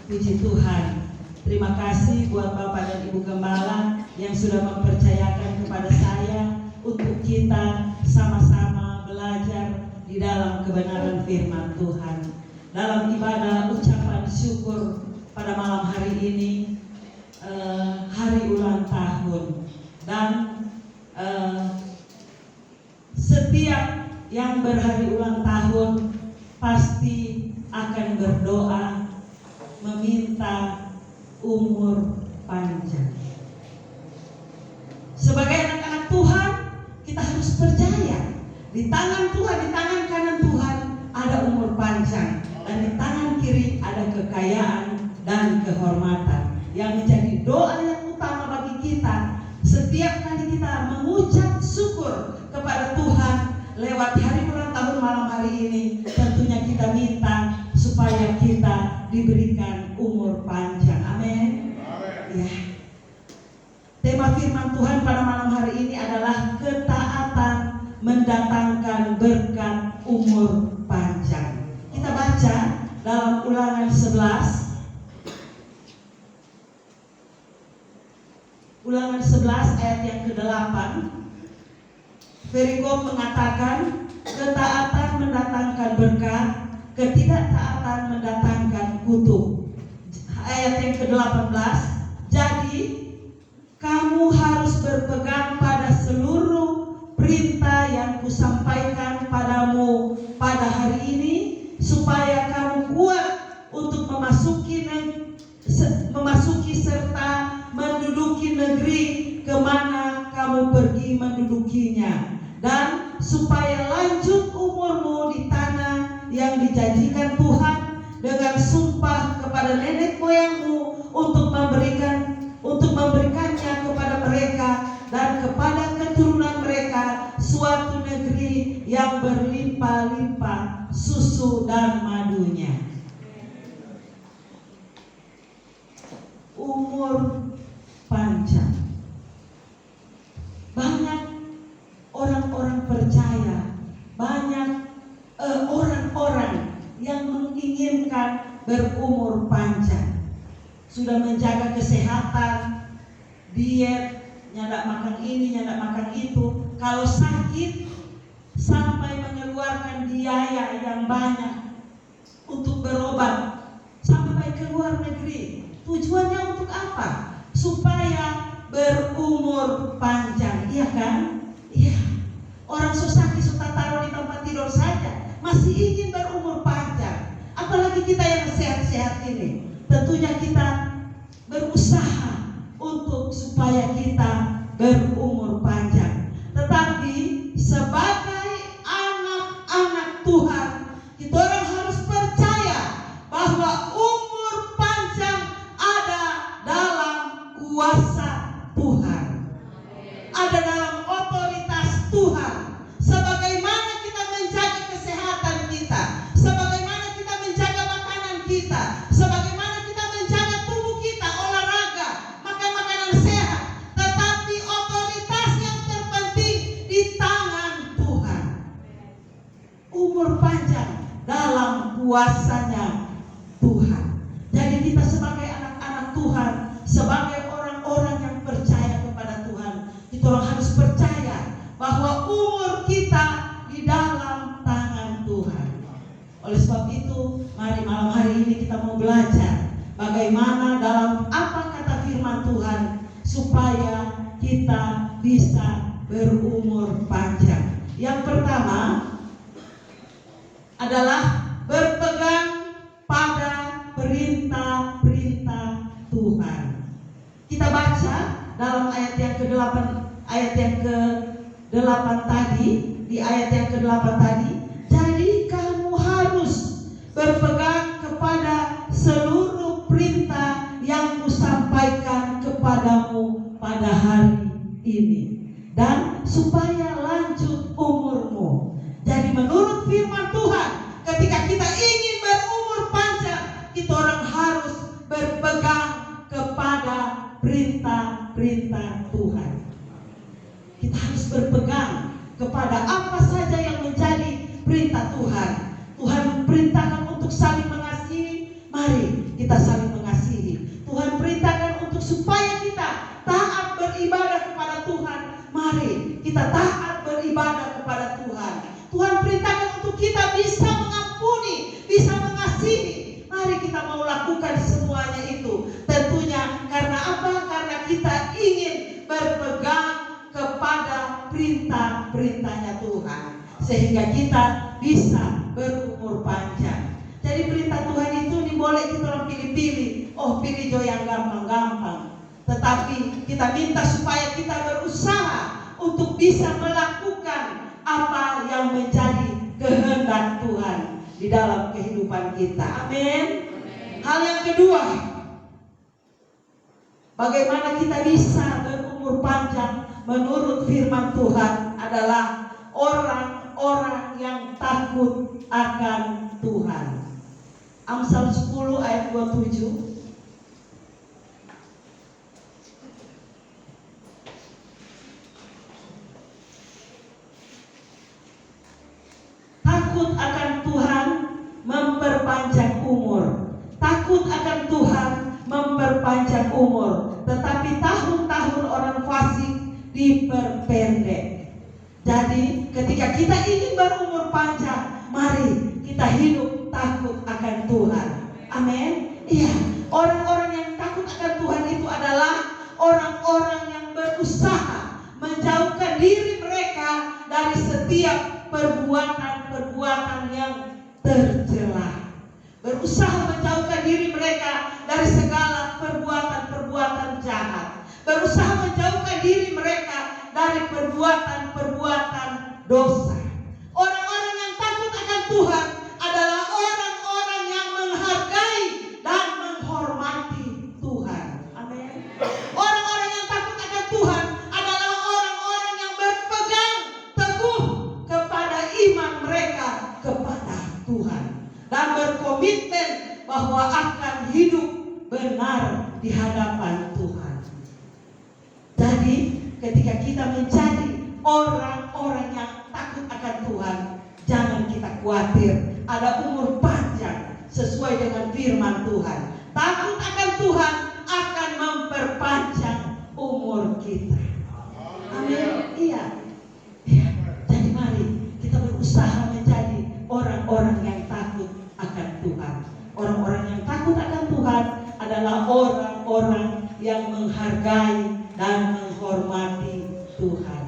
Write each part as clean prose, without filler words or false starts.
Puji Tuhan. Terima kasih buat Bapak dan Ibu Gembala yang sudah mempercayakan kepada saya untuk kita sama-sama belajar di dalam kebenaran firman Tuhan. Dalam ibadah ucapan syukur pada malam hari ini, hari ulang tahun, dan setiap yang berhari ulang tahun pasti akan berdoa meminta umur panjang. Sebagai anak-anak Tuhan, kita harus percaya di tangan Tuhan, di tangan kanan Tuhan ada umur panjang, dan di tangan kiri ada kekayaan dan kehormatan. Yang menjadi doa yang utama bagi kita setiap kali kita mengucap syukur kepada Tuhan lewat hari ulang tahun malam hari ini, tentunya kita minta supaya kita diberikan umur panjang. Amin. Ya. Tema firman Tuhan pada malam hari ini adalah ketaatan mendatangkan berkat umur panjang. Kita baca dalam Ulangan 11. Ulangan 11 ayat yang ke-8. Perikop mengatakan ketaatan mendatangkan berkat, ketidaktaatan mendatangkan kutuk. Ayat yang ke-18, jadi kamu harus berpegang pada seluruh perintah yang kusampaikan padamu pada hari ini, supaya kamu kuat untuk memasuki serta menduduki negeri kemana kamu pergi mendudukinya, dan supaya lanjut umurmu di tanah yang dijanjikan Tuhan dengan sumpah kepada nenek moyangmu untuk memberikannya kepada mereka dan kepada keturunan mereka, suatu negeri yang berlimpah-limpah susu dan madunya. Umur panjang. Banyak orang-orang percaya, banyak orang-orang yang menginginkan berumur panjang, sudah menjaga kesehatan, diet, nyadak makan ini, nyadak makan itu. Kalau sakit sampai mengeluarkan biaya yang banyak untuk berobat, sampai ke luar negeri. Tujuannya untuk apa? Supaya berumur panjang, iya kan? Iya. Orang sakit sudah taruh di tempat tidur saja masih ingin berumur panjang. Apalagi kita yang sehat-sehat ini. Tentunya kita berusaha untuk supaya kita berumur panjang. Tetapi sebagai anak-anak Tuhan, kita orang harus percaya bahwa umur panjang ada dalam kuasa Tuhan, ada dalam otoritas Tuhan. Sebagaimana kita menjaga kesehatan kita, sebagaimana kita menjaga makanan kita, sebagaimana kita menjaga tubuh kita, olahraga, makan makanan sehat, tetapi otoritas yang terpenting di tangan Tuhan. Umur panjang dalam kuasanya Tuhan. Jadi kita sebagai anak-anak Tuhan, sebagai orang-orang yang percaya kepada Tuhan, kita orang harus percaya bahwa umur kita di dalam tangan Tuhan. Oleh sebab itu, mari malam hari ini kita mau belajar bagaimana dalam apa kata firman Tuhan supaya kita bisa berumur panjang. Yang pertama adalah berpegang pada perintah-perintah Tuhan. Kita baca dalam ayat yang ke-8, ayat yang ke-8 tadi, di ayat yang ke-8 tadi, jadi kamu harus berpegang kepada seluruh perintah yang kusampaikan kepadamu pada hari ini, dan supaya lanjut umurmu. Jadi menurut firman Tuhan, ketika kita ingin berumur panjang, kita orang harus berpegang kepada perintah-perintah Tuhan. Kita harus berpegang kepada apa saja yang menjadi perintah Tuhan. Tuhan perintahkan untuk saling mengasihi, mari kita saling Tuhan perintahkan untuk kita bisa mengampuni, bisa mengasihi. Mari kita mau lakukan semuanya itu. Tentunya karena apa? Karena kita ingin berpegang kepada perintah-perintahnya Tuhan, sehingga kita bisa berumur panjang. Jadi perintah Tuhan itu ini boleh kita orang pilih-pilih. Oh, pilih jo yang gampang-gampang. Tetapi kita minta supaya kita berusaha untuk bisa melakukan apa yang menjadi kehendak Tuhan di dalam kehidupan kita. Amin. Hal yang kedua, bagaimana kita bisa berumur panjang menurut firman Tuhan adalah orang-orang yang takut akan Tuhan. Amsal 10 ayat 27. Takut akan Tuhan memperpanjang umur. Takut akan Tuhan memperpanjang umur. Tetapi tahun-tahun orang fasik diperpendek. Jadi ketika kita ingin berumur panjang, mari kita hidup takut akan Tuhan. Amin. Iya, orang-orang yang takut akan Tuhan itu adalah orang-orang yang berusaha menjauhkan diri mereka dari setiap perbuatan-perbuatan yang tercela. Berusaha menjauhkan diri mereka dari segala perbuatan-perbuatan jahat. Berusaha menjauhkan diri mereka dari perbuatan-perbuatan dosa. Orang-orang yang takut akan Tuhan adalah orang-orang yang menghargai dan menghormati Tuhan. Amin. Orang-orang yang takut akan Tuhan adalah orang-orang yang berpegang teguh kepada iman mereka kepada Tuhan dan berkomitmen bahwa akan hidup benar di hadapan Tuhan. Jadi ketika kita menjadi orang-orang yang takut akan Tuhan, jangan kita khawatir ada umur panjang sesuai dengan firman Tuhan. Takut akan Tuhan akan memperpanjang umur kita. Amin. Iya. Ya. Jadi mari kita berusaha menjadi orang-orang yang takut akan Tuhan. Orang-orang yang takut akan Tuhan adalah orang-orang yang menghargai dan menghormati Tuhan.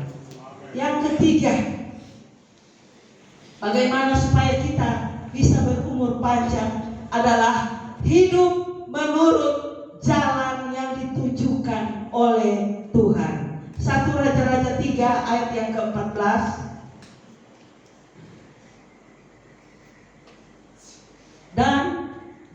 Yang ketiga, bagaimana supaya kita bisa berumur panjang adalah hidup menurut jalan yang ditujukan oleh Tuhan. 1 Raja-Raja 3 ayat yang ke-14. Dan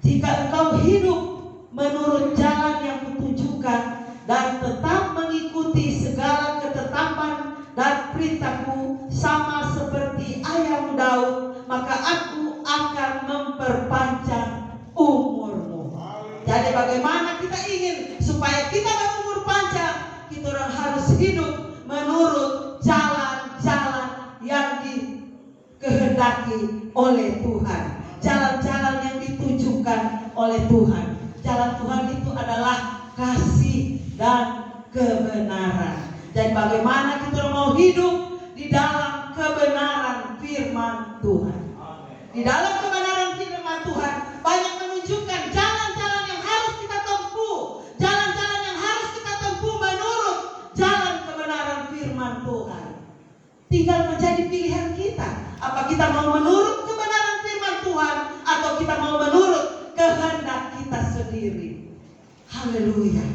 jika engkau hidup menurut jalan yang kutunjukkan dan tetap mengikuti segala ketetapan dan perintahku sama seperti ayahmu Daud, maka aku akan memperpanjang umurmu. Jadi bagaimana kita ingin supaya kita berumur panjang? Kita orang harus hidup menurut jalan-jalan yang dikehendaki oleh Tuhan, jalan-jalan yang ditujukan oleh Tuhan. Jalan Tuhan itu adalah kasih dan kebenaran. Dan bagaimana kita mau hidup di dalam kebenaran firman Tuhan. Di dalam kebenaran firman Tuhan banyak menunjukkan jalan-jalan yang harus kita tempuh, jalan-jalan yang harus kita tempuh menurut jalan kebenaran firman Tuhan. Tinggal menjadi pilihan kita. Apa kita mau menurut kebenaran firman Tuhan atau kita mau menurut kehendak kita sendiri. Haleluya.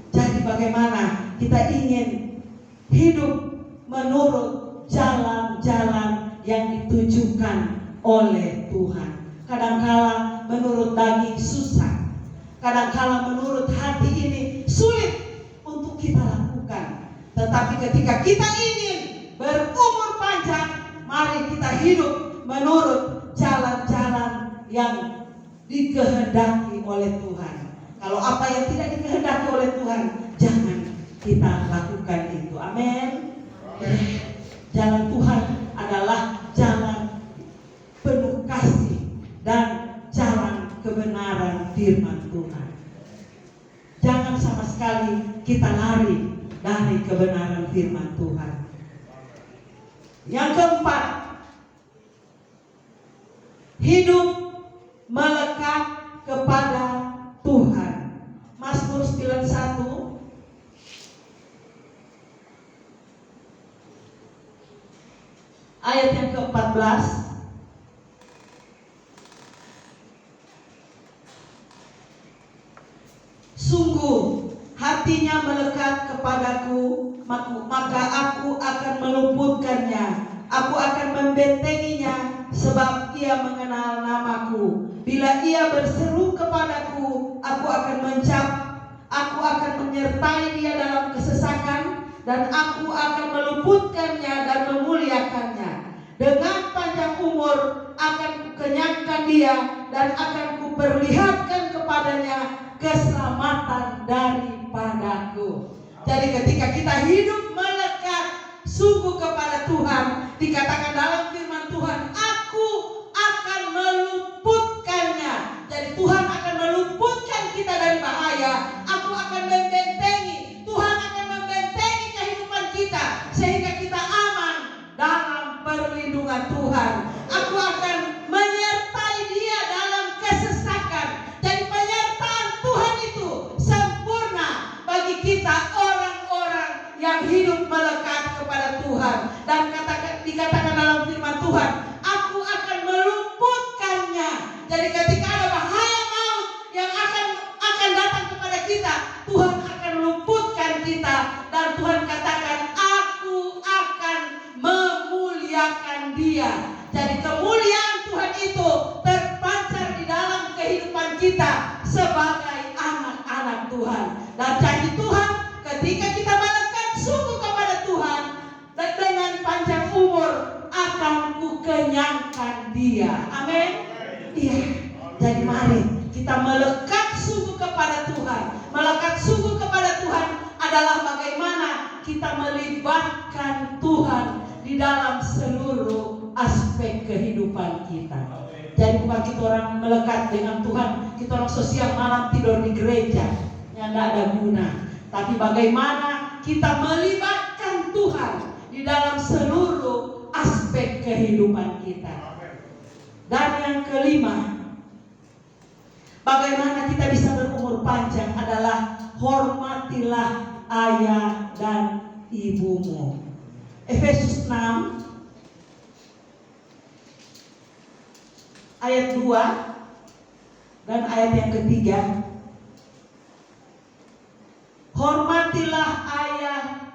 Jadi bagaimana kita ingin hidup menurut jalan-jalan yang ditujukan oleh Tuhan. Kadangkala menurut daging susah, kadangkala menurut hati ini sulit untuk kita lakukan. Tetapi ketika kita ingin berumur panjang, mari kita hidup menurut jalan-jalan yang dikehendaki oleh Tuhan. Kalau apa yang tidak dikehendaki oleh Tuhan, jangan kita lakukan itu. Amin. Jalan Tuhan adalah jalan penuh kasih dan jalan kebenaran firman Tuhan. Jangan sama sekali kita lari dari kebenaran firman Tuhan. Yang keempat, hidup melekat kepada Tuhan. Mazmur 91 ayat yang ke-14. Sungguh hatinya melekat kepadaku, maka aku akan meluputkannya. Aku akan membentenginya, sebab ia mengenal namaku. Bila ia berseru kepadaku, aku akan aku akan menyertai dia dalam kesesakan, dan aku akan meluputkannya dan memuliakannya. Dengan panjang umur akan kukenyangkan dia, dan akan kuperlihatkan kepadanya keselamatan daripadaku. Jadi ketika kita hidup melekat sungguh kepada Tuhan, dikatakan dalam firman Tuhan, aku akan meluputkannya. Jadi Tuhan akan meluputkan kita dari bahaya. Aku akan membentengi. Tuhan akan membentengi kehidupan kita sehingga kita aman dalam perlindungan Tuhan. Aku akan menyertai dia dalam kesesakan. Jadi penyertaan Tuhan itu sempurna bagi kita orang-orang yang hidup melekat kepada Tuhan. Dan dikatakan dalam firman Tuhan, aku akan meluputkannya. Jadi ketika ada bahaya maut yang akan datang kepada kita, Tuhan akan luputkan kita. Dan Tuhan katakan, aku akan memuliakan dia. Jadi kemuliaan Tuhan itu terpancar di dalam kehidupan kita sebagai anak-anak Tuhan. Dan janji Tuhan, ketika kita melekat sungguh kepada Tuhan, dan dengan panjang umur akan kukenyangkan dia. Amin. Iya. Jadi mari kita melekat sungguh kepada Tuhan. Melekat sungguh kepada Tuhan adalah bagaimana kita melibatkan Tuhan di dalam seluruh aspek kehidupan kita. Jadi bukan kita orang melekat dengan Tuhan, kita orang sosial malam tidur di gereja yang tidak ada guna. Tapi bagaimana kita melibatkan Tuhan di dalam seluruh aspek kehidupan kita. Dan yang kelima, bagaimana kita bisa berumur panjang adalah hormatilah ayah dan ibumu. Efesus 6 ayat 2 dan ayat yang ketiga. Hormatilah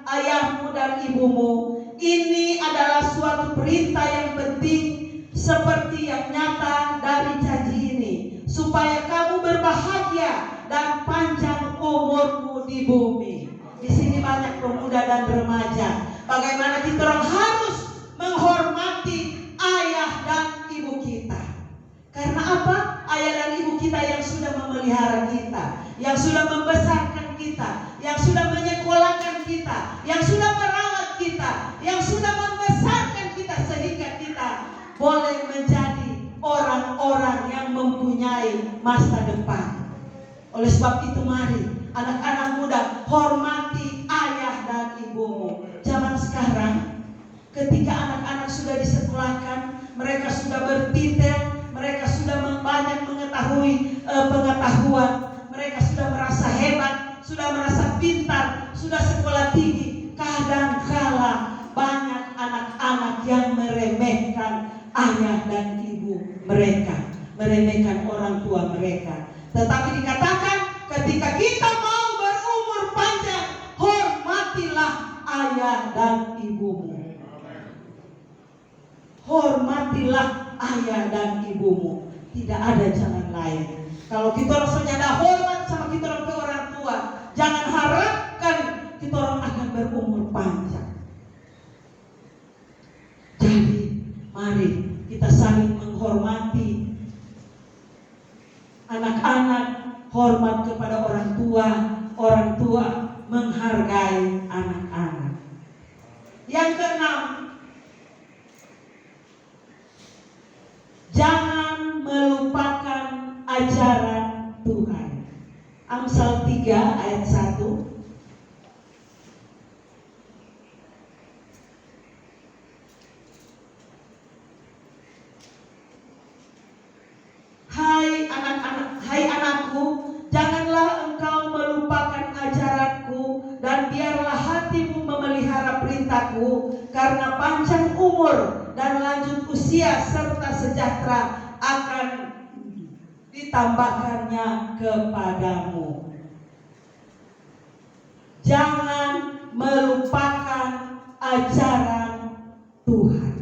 ayahmu dan ibumu. Ini adalah suatu perintah yang penting, seperti yang nyata dari janji ini, supaya kamu berbahagia dan panjang umurmu di bumi. Di sini banyak pemuda dan remaja. Bagaimana kita orang harus menghormati ayah dan ibu kita. Karena apa? Ayah dan ibu kita yang sudah memelihara kita, yang sudah membesarkan kita, yang sudah menyekolahkan kita, yang sudah merawat kita, yang sudah membesarkan kita sehingga kita boleh menjadi orang-orang yang mempunyai masa depan. Oleh sebab itu mari anak-anak muda, hormati ayah dan ibumu. Zaman sekarang ketika anak-anak sudah disekolahkan, mereka sudah bertitel, mereka sudah banyak mengetahui pengetahuan, mereka sudah merasa hebat, sudah merasa pintar, sudah sekolah tinggi. Kadang-kala banyak anak-anak yang meremehkan ayah dan ibu mereka, meremehkan orang tua mereka. Tetapi dikatakan ketika kita mau berumur panjang, hormatilah ayah dan ibumu. Hormatilah ayah dan ibumu. Tidak ada jalan lain. Kalau kita rasanya ada hormat sama kita orang tua, jangan harapkan kita orang akan berumur panjang. Jadi mari kita saling menghormati anak-anak, hormat kepada orang tua menghargai anak-anak. Yang keenam, jangan melupakan ajaran Tuhan. Amsal 3 ayat 1. umur dan lanjut usia serta sejahtera akan ditambahkannya kepadamu. Jangan melupakan ajaran Tuhan.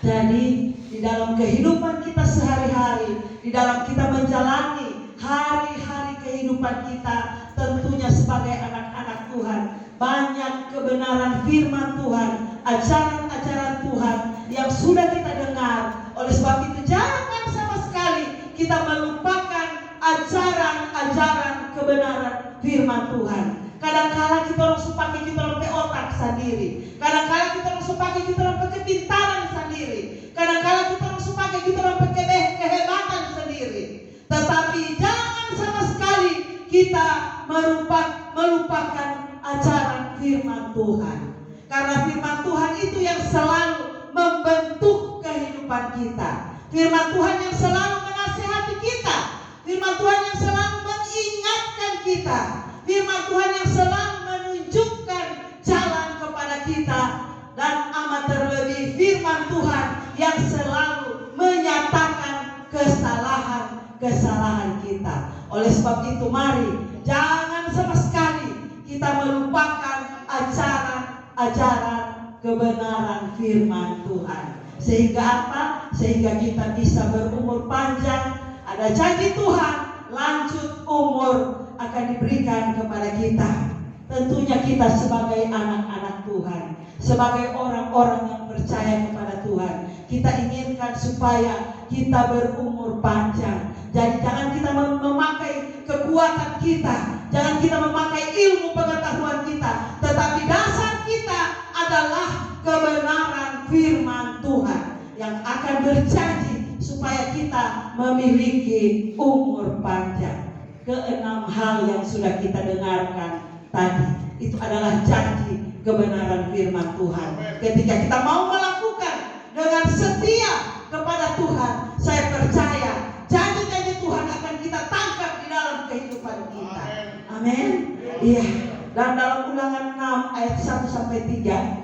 Jadi di dalam kehidupan kita sehari-hari, di dalam kita menjalani hari-hari kehidupan kita, tentunya sebagai anak-anak Tuhan, banyak kebenaran firman Tuhan, ajaran-ajaran Tuhan yang sudah kita dengar. Oleh sebab itu jangan sama sekali kita melupakan ajaran-ajaran kebenaran firman Tuhan. Kadang-kala kita orang supaya kita orang otak sendiri. Kadang-kala kita orang supaya kita orang kepintaran sendiri. Kadang-kala kita orang supaya kita orang kehebatan sendiri. Tetapi jangan sama sekali kita melupakan ajaran firman Tuhan. Karena firman Tuhan itu yang selalu membentuk kehidupan kita. Firman Tuhan yang selalu menasihati kita. Firman Tuhan yang selalu mengingatkan kita. Firman Tuhan yang selalu menunjukkan jalan kepada kita. Dan amat terlebih firman Tuhan yang selalu menyatakan kesalahan kita. Oleh sebab itu mari jangan sama sekali kita melupakan ajaran kebenaran firman Tuhan. Sehingga apa? Sehingga kita bisa berumur panjang. Ada janji Tuhan, lanjut umur akan diberikan kepada kita. Tentunya kita sebagai anak-anak Tuhan, sebagai orang-orang yang percaya kepada Tuhan, kita inginkan supaya kita berumur panjang. Jadi jangan kita memakai kekuatan kita, jangan kita memakai ilmu pengetahuan kita, tetapi dasar kita adalah kebenaran firman Tuhan yang akan berjanji supaya kita memiliki umur panjang. Keenam hal yang sudah kita dengarkan tadi itu adalah janji kebenaran firman Tuhan. Ketika kita mau melakukan dengan setia kepada Tuhan, saya percaya janji-janji Tuhan akan kita tangkap di dalam kehidupan kita. Amin. Iya. Dan dalam Ulangan 6 ayat 1 sampai 3,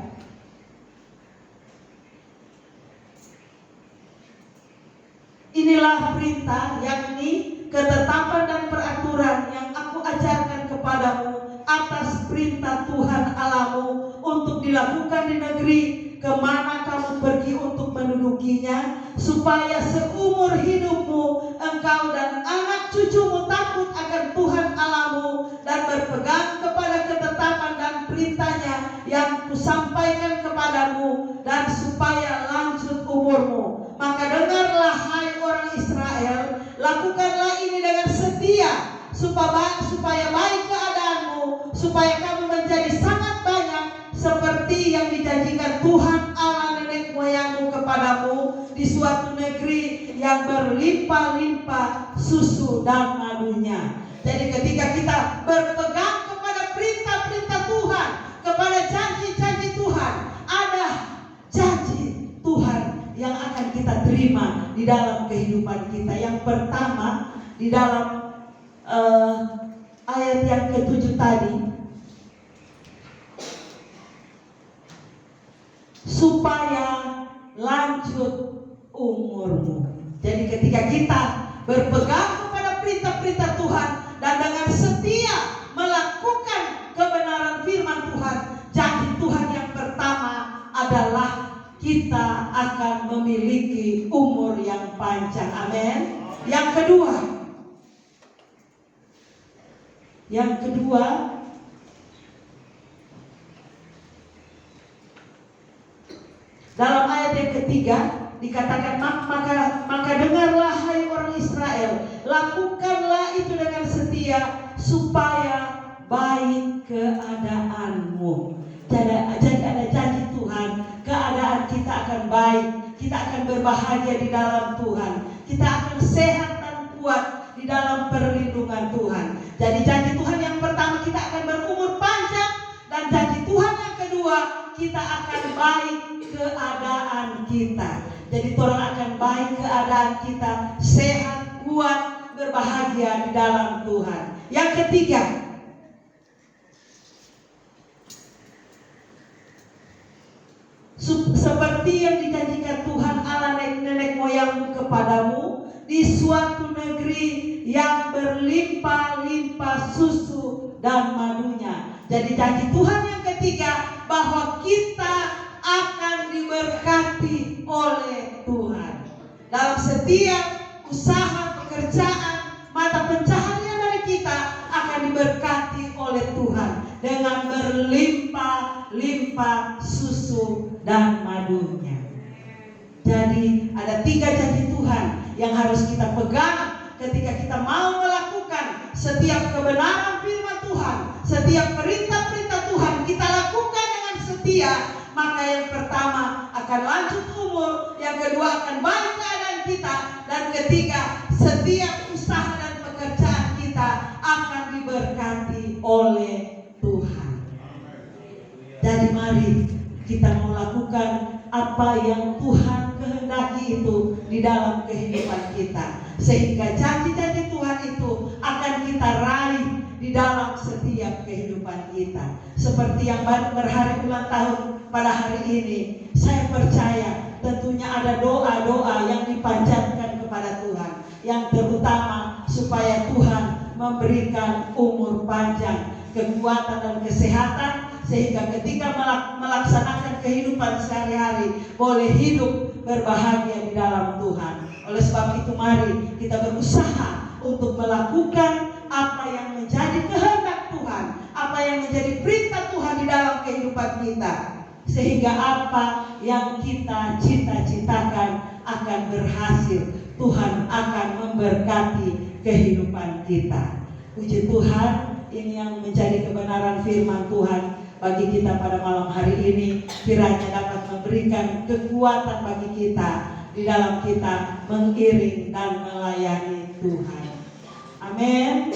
inilah perintah, yakni ketetapan dan peraturan yang aku ajarkan kepadamu atas perintah Tuhan Allahmu untuk dilakukan di negeri kemana kamu pergi untuk mendudukinya, supaya seumur hidupmu engkau dan anak cucumu takut akan Tuhan Allahmu dan berpegang kepada ketetapan dan perintahnya yang kusampaikan kepadamu, dan supaya lanjut umurmu. Maka dengarlah hai orang Israel, lakukanlah ini dengan setia, supaya baik keadaanmu, supaya kamu menjadi sangat banyak seperti yang dijanjikan Tuhan Allah nenek moyangmu kepadamu di suatu negeri yang berlimpah-limpah susu dan madunya. Jadi ketika kita berpegang kepada perintah-perintah Tuhan, kepada janji-janji Tuhan, ada janji Tuhan yang akan kita terima di dalam kehidupan kita. Yang pertama di dalam ayat yang ke-7 tadi, supaya lanjut umurmu. Jadi ketika kita berpegang kepada perintah-perintah Tuhan dan dengan setia melakukan kebenaran firman Tuhan, janji Tuhan yang pertama adalah kita akan memiliki umur yang panjang. Amin. Yang kedua, dalam ayat yang ketiga dikatakan, maka dengarlah hai orang Israel, lakukanlah itu dengan setia supaya baik keadaanmu. Jadi ada janji Tuhan, keadaan kita akan baik, kita akan berbahagia di dalam Tuhan, kita akan sehat dan kuat di dalam perlindungan Tuhan. Jadi janji Tuhan yang pertama, kita akan berumur panjang, dan janji Tuhan yang kedua, kita akan baik keadaan kita. Jadi orang akan baik keadaan kita, sehat, kuat, berbahagia di dalam Tuhan. Yang ketiga, seperti kepadamu di suatu negeri yang berlimpah-limpah susu dan madunya. Jadi janji Tuhan yang ketiga, bahwa kita akan diberkati oleh Tuhan. Dalam setiap usaha, pekerjaan, mata pencaharian dari kita akan diberkati oleh Tuhan dengan berlimpah-limpah susu dan madunya. Jadi ada 3 janji Tuhan yang harus kita pegang ketika kita mau melakukan setiap kebenaran firman Tuhan, setiap perintah-perintah Tuhan kita lakukan dengan setia. Maka yang pertama akan lanjut umur, yang kedua akan baik keadaan kita, dan ketiga setiap usaha dan pekerjaan kita akan diberkati oleh Tuhan. Jadi mari kita mau lakukan apa yang Tuhan kehendaki itu di dalam kehidupan kita, sehingga janji-janji Tuhan itu akan kita raih di dalam setiap kehidupan kita. Seperti yang baru berhari ulang tahun pada hari ini, saya percaya tentunya ada doa-doa yang dipanjatkan kepada Tuhan, yang terutama supaya Tuhan memberikan umur panjang, kekuatan dan kesehatan, sehingga ketika melaksanakan kehidupan sehari-hari boleh hidup berbahagia di dalam Tuhan. Oleh sebab itu mari kita berusaha untuk melakukan apa yang menjadi kehendak Tuhan, apa yang menjadi perintah Tuhan di dalam kehidupan kita, sehingga apa yang kita cita-citakan akan berhasil. Tuhan akan memberkati kehidupan kita. Puji Tuhan, ini yang menjadi kebenaran firman Tuhan bagi kita pada malam hari ini. Kiranya dapat memberikan kekuatan bagi kita di dalam kita mengiring dan melayani Tuhan. Amin.